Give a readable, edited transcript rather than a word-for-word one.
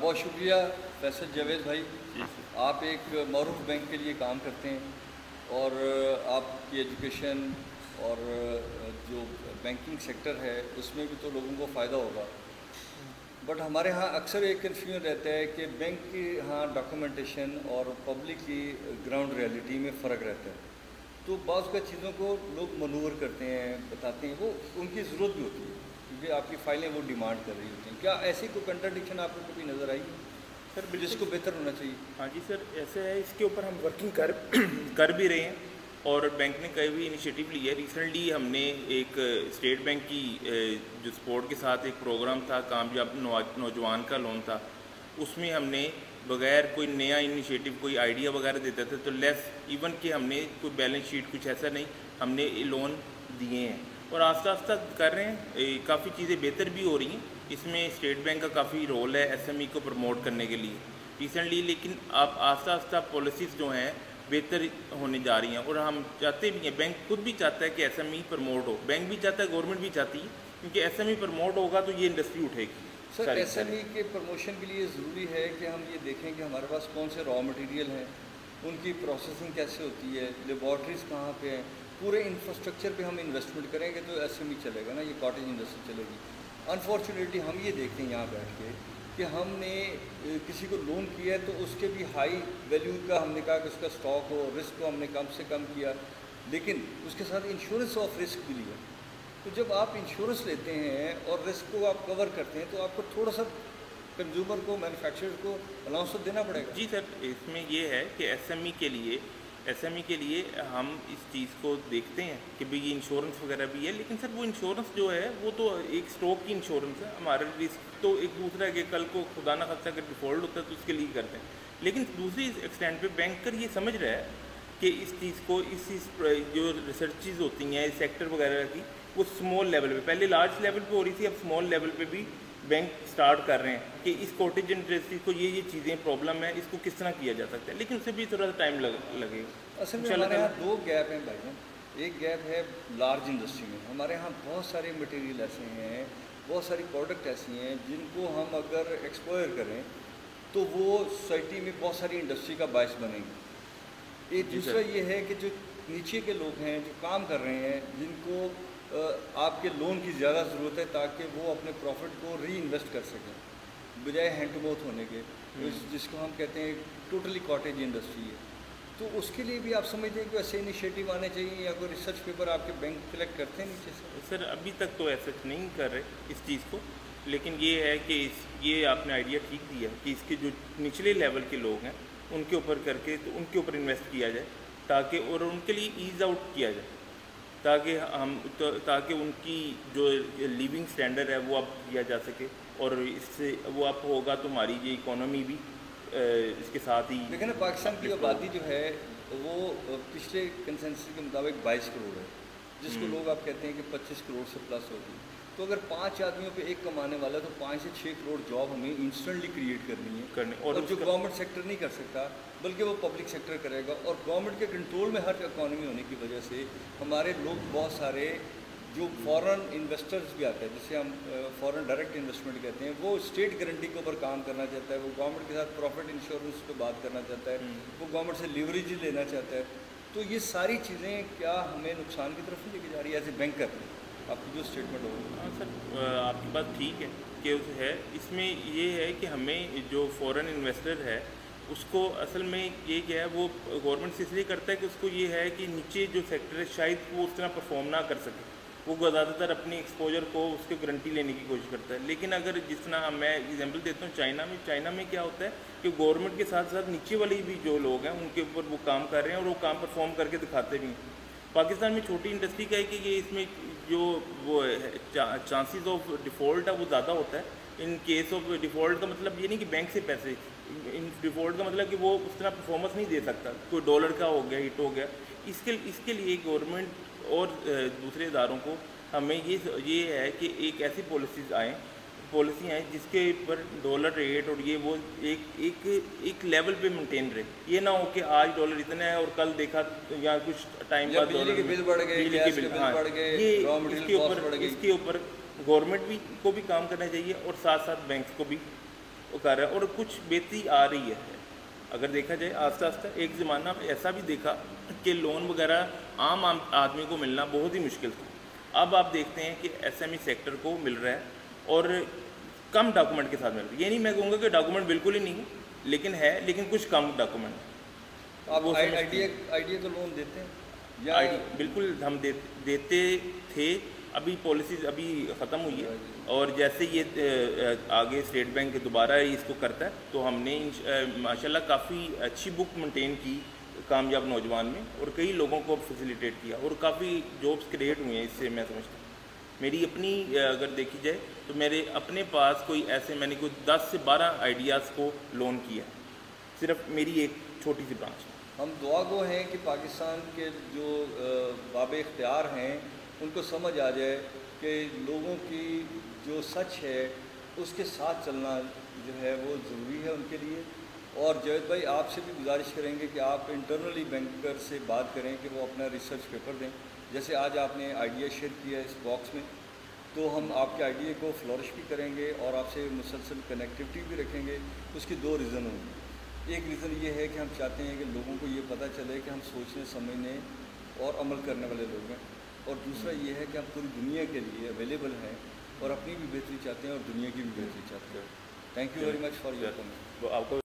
بہت شکریہ فیصل جاوید بھائی. آپ ایک معروف بینک کے لیے کام کرتے ہیں اور آپ کی ایجوکیشن اور جو بینکنگ سیکٹر ہے اس میں بھی تو لوگوں کو فائدہ ہوگا. بٹ ہمارے ہاں اکثر ایک کنفیوژن رہتا ہے کہ بینک کی ہاں ڈاکومنٹیشن اور پبلک کی گراؤنڈ ریئلٹی میں فرق رہتا ہے. تو بعض کا چیزوں کو لوگ منور کرتے ہیں, بتاتے ہیں, وہ ان کی ضرورت بھی ہوتی ہے کیونکہ آپ کی فائلیں وہ ڈیمانڈ کر رہی ہوتی ہیں. کیا ایسی کوئی کنٹراڈکشن آپ کو کبھی نظر آئی سر جس کو بہتر ہونا چاہیے؟ ہاں جی سر, ایسے ہے, اس کے اوپر ہم ورکنگ کر بھی رہے ہیں اور بینک نے کئی بھی انیشیٹو لی ہے. ریسنٹلی ہم نے ایک اسٹیٹ بینک کی جو سپورٹ کے ساتھ ایک پروگرام تھا, کامیاب نوجوان کا لون تھا, اس میں ہم نے بغیر کوئی نیا انیشیٹو کوئی آئیڈیا وغیرہ دیتے تھے تو لیس ایون کہ ہم نے کوئی بیلنس شیٹ کچھ ایسا نہیں, ہم نے لون دیے ہیں اور آہستہ آہستہ کر رہے ہیں. کافی چیزیں بہتر بھی ہو رہی ہیں. اس میں اسٹیٹ بینک کا کافی رول ہے ایس ایم ای کو پروموٹ کرنے کے لیے ریسنٹلی. لیکن آپ آہستہ آہستہ پالیسیز جو ہیں بہتر ہونے جا رہی ہیں اور ہم چاہتے بھی ہیں, بینک خود بھی چاہتا ہے کہ ایس ایم ای پروموٹ ہو, بینک بھی چاہتا ہے, گورنمنٹ بھی چاہتی ہے, کیونکہ ایس ایم ای پروموٹ ہوگا تو یہ انڈسٹری اٹھے گی. سر ایس ایم ای کے پروموشن کے لیے ضروری ہے کہ ہم یہ دیکھیں کہ ہمارے پاس کون سے را مٹیریل ہیں, ان کی پروسیسنگ کیسے ہوتی ہے, لیبارٹریز کہاں پہ ہیں, پورے انفراسٹرکچر پہ ہم انویسٹمنٹ کریں گے تو ایس ایم ای چلے گا نا, یہ کاٹیج انڈسٹری چلے گی. انفارچونیٹلی ہم یہ دیکھتے ہیں یہاں بیٹھ کے کہ ہم نے کسی کو لون کیا ہے تو اس کے بھی ہائی ویلیو کا ہم نے کہا کہ اس کا اسٹاک ہو, رسک کو ہم نے کم سے کم کیا, لیکن اس کے ساتھ انشورنس آف رسک بھی لیا. تو جب آپ انشورنس لیتے ہیں اور رسک کو آپ کور کرتے ہیں تو آپ کو تھوڑا سا کنزیومر کو, مینوفیکچرر کو الاؤنس تو دینا پڑے گا. جی سر, اس میں یہ ہے کہ ایس ایم ای کے لیے ہم اس چیز کو دیکھتے ہیں کہ بھئی یہ انشورنس وغیرہ بھی ہے, لیکن سر وہ انشورنس جو ہے وہ تو ایک اسٹاک کی انشورنس ہے. ہمارا رسک تو ایک دوسرا ہے کہ کل کو خدا نہ خاصہ اگر ڈیفالٹ ہوتا ہے تو اس کے لیے کرتے ہیں. لیکن دوسری ایکسٹینڈ پہ بینکر یہ سمجھ رہا ہے کہ اس چیز کو, جو ریسرچز ہوتی ہیں اس سیکٹر وغیرہ کی, وہ اسمال لیول پہ, پہلے لارج لیول پہ ہو رہی تھی, اب اسمال لیول پہ بھی بینک سٹارٹ کر رہے ہیں کہ اس کوٹیج انڈسٹری کو یہ چیزیں پرابلم ہے, اس کو کس طرح کیا جا سکتا ہے, لیکن اسے بھی تھوڑا سا ٹائم لگے گا. اصل میں ہمارے یہاں دو گیپ ہیں بھائی جان. ایک گیپ ہے لارج انڈسٹری میں, ہمارے یہاں بہت سارے مٹیریل ایسے ہیں, بہت ساری پروڈکٹ ایسی ہیں جن کو ہم اگر ایکسپائر کریں تو وہ سوسائٹی میں بہت ساری انڈسٹری کا باعث بنے گی. ایک دوسرا یہ ہے کہ جو نیچے کے لوگ ہیں جو کام کر رہے ہیں, جن کو آپ کے لون کی زیادہ ضرورت ہے تاکہ وہ اپنے پروفٹ کو ری انویسٹ کر سکیں بجائے ہینڈ ٹو ماؤتھ ہونے کے, جس کو ہم کہتے ہیں ٹوٹلی کاٹیج انڈسٹری ہے. تو اس کے لیے بھی آپ سمجھتے ہیں کہ ایسے انیشیٹو آنے چاہیے یا کوئی ریسرچ پیپر آپ کے بینک کلیکٹ کرتے ہیں نیچے سے؟ سر ابھی تک تو ایسا نہیں کر رہے اس چیز کو, لیکن یہ ہے کہ یہ آپ نے آئیڈیا ٹھیک دیا کہ اس کے جو نچلے لیول کے لوگ ہیں ان کے اوپر کر کے تو ان کے اوپر انویسٹ کیا جائے تاکہ, اور ان کے لیے ایز آؤٹ کیا جائے تاکہ ان کی جو لیونگ سٹینڈرڈ ہے وہ اب کیا جا سکے, اور اس سے وہ اب ہوگا تو ہماری یہ اکانومی بھی اس کے ساتھ ہی. لیکن پاکستان کی آبادی جو ہے وہ پچھلے کنسنسس کے مطابق 22 کروڑ ہے, جس کو لوگ آپ کہتے ہیں کہ 25 کروڑ سے پلس ہوگی. تو اگر 5 آدمیوں پہ ایک کمانے والا ہے تو 5 سے 6 کروڑ جاب ہمیں انسٹنٹلی کریٹ کرنی ہے, اور جو گورنمنٹ سیکٹر نہیں کر سکتا بلکہ وہ پبلک سیکٹر کرے گا. اور گورنمنٹ کے کنٹرول میں ہر اکانومی ہونے کی وجہ سے ہمارے لوگ بہت سارے جو فورن انویسٹرز بھی آتے ہیں, جسے ہم فورن ڈائریکٹ انویسٹمنٹ کہتے ہیں, وہ اسٹیٹ گارنٹی کے اوپر کام کرنا چاہتا ہے, وہ گورنمنٹ کے ساتھ پروفٹ انشورنس پہ بات کرنا چاہتا ہے, وہ گورنمنٹ سے لیوریج لینا چاہتا ہے. تو یہ ساری چیزیں کیا ہمیں نقصان کی طرف لے کے جا رہی ہے ایز اے بینکر؟ آپ کی جو اسٹیٹمنٹ ہوگی. ہاں سر, آپ کی بات ٹھیک ہے کہ ہے, اس میں یہ ہے کہ ہمیں جو فورن انویسٹر ہے اس کو اصل میں یہ کیا ہے, وہ گورنمنٹ سے اس لیے کرتا ہے کہ اس کو یہ ہے کہ نیچے جو سیکٹر ہے شاید وہ اس طرح پرفارم نہ کر سکے, وہ زیادہ تر اپنی ایکسپوجر کو اس کی گارنٹی لینے کی کوشش کرتا ہے. لیکن اگر جس طرح میں ایگزامپل دیتا ہوں چائنا میں کیا ہوتا ہے کہ گورنمنٹ کے ساتھ ساتھ نیچے والے بھی جو لوگ ہیں ان کے اوپر وہ کام کر رہے ہیں اور وہ کام پرفارم کر کے دکھاتے بھی ہیں. پاکستان میں چھوٹی انڈسٹری کا ہے کہ یہ اس میں جو وہ چانسز آف ڈیفالٹ ہے وہ زیادہ ہوتا ہے. ان کیس آف ڈیفالٹ کا مطلب یہ نہیں کہ بینک سے پیسے, ان ڈیفالٹ کا مطلب کہ وہ اس طرح پرفارمنس نہیں دے سکتا, کوئی ڈالر کا ہو گیا, ہٹ ہو گیا. اس کے لیے گورنمنٹ اور دوسرے اداروں کو ہمیں یہ ہے کہ ایک ایسی پالیسی آئیں جس کے اوپر ڈالر ریٹ اور یہ وہ ایک لیول پہ مینٹین رہے. یہ نہ ہو کہ آج ڈالر اتنا ہے اور کل دیکھا یا کچھ ٹائم بعد بجلی کے بل بڑھ گئے, گیس کے بل بڑھ گئے, را مٹیریل کاسٹ بڑھ گئی. اس کے اوپر گورنمنٹ کو بھی کام کرنا چاہیے اور ساتھ ساتھ بینکس کو بھی کر رہا ہے اور کچھ بہتری آ رہی ہے. اگر دیکھا جائے آہستہ آہستہ ایک زمانہ ایسا بھی دیکھا کہ لون وغیرہ عام آدمی کو ملنا بہت ہی مشکل تھا. اب آپ دیکھتے ہیں کہ ایس ایم ای سیکٹر کو مل رہا ہے اور کم ڈاکومنٹ کے ساتھ مل رہا ہے. یہ نہیں میں کہوں گا کہ ڈاکومنٹ بالکل ہی نہیں ہے, لیکن ہے, لیکن کچھ کم ڈاکومنٹ. آپ آئیڈیا کا لون دیتے ہیں یا بالکل ہم دیتے تھے. ابھی پالیسیز ابھی ختم ہوئی ہے اور جیسے یہ آگے اسٹیٹ بینک دوبارہ اس کو کرتا ہے تو ہم نے ماشاءاللہ کافی اچھی بک مینٹین کی کامیاب نوجوان میں اور کئی لوگوں کو فیسیلیٹیٹ کیا اور کافی جابس کریٹ ہوئے ہیں. اس سے میں سمجھتا ہوں میری اپنی اگر دیکھی جائے تو میرے اپنے پاس کوئی ایسے میں نے کوئی 10 سے 12 آئیڈیاز کو لون کیا صرف میری ایک چھوٹی سی برانچ. ہم دعا گو ہیں کہ پاکستان کے جو باب اختیار ہیں ان کو سمجھ آ جائے کہ لوگوں کی جو سچ ہے اس کے ساتھ چلنا جو ہے وہ ضروری ہے ان کے لیے. اور جاوید بھائی آپ سے بھی گزارش کریں گے کہ آپ انٹرنلی بینکر سے بات کریں کہ وہ اپنا ریسرچ پیپر دیں. جیسے آج آپ نے آئیڈیا شیئر کیا ہے اس باکس میں, تو ہم آپ کے آئیڈیا کو فلورش بھی کریں گے اور آپ سے مسلسل کنیکٹیوٹی بھی رکھیں گے. اس کی 2 ریزن ہوں گے. ایک ریزن یہ ہے کہ ہم چاہتے ہیں کہ لوگوں کو یہ پتہ چلے کہ ہم سوچنے سمجھنے اور عمل کرنے والے لوگ ہیں, اور دوسرا یہ ہے کہ ہم پوری دنیا کے لیے اویلیبل ہیں اور اپنی بھی بہتری چاہتے ہیں اور دنیا کی بھی بہتری چاہتے ہیں. Thank you very much for your comment. آپ کو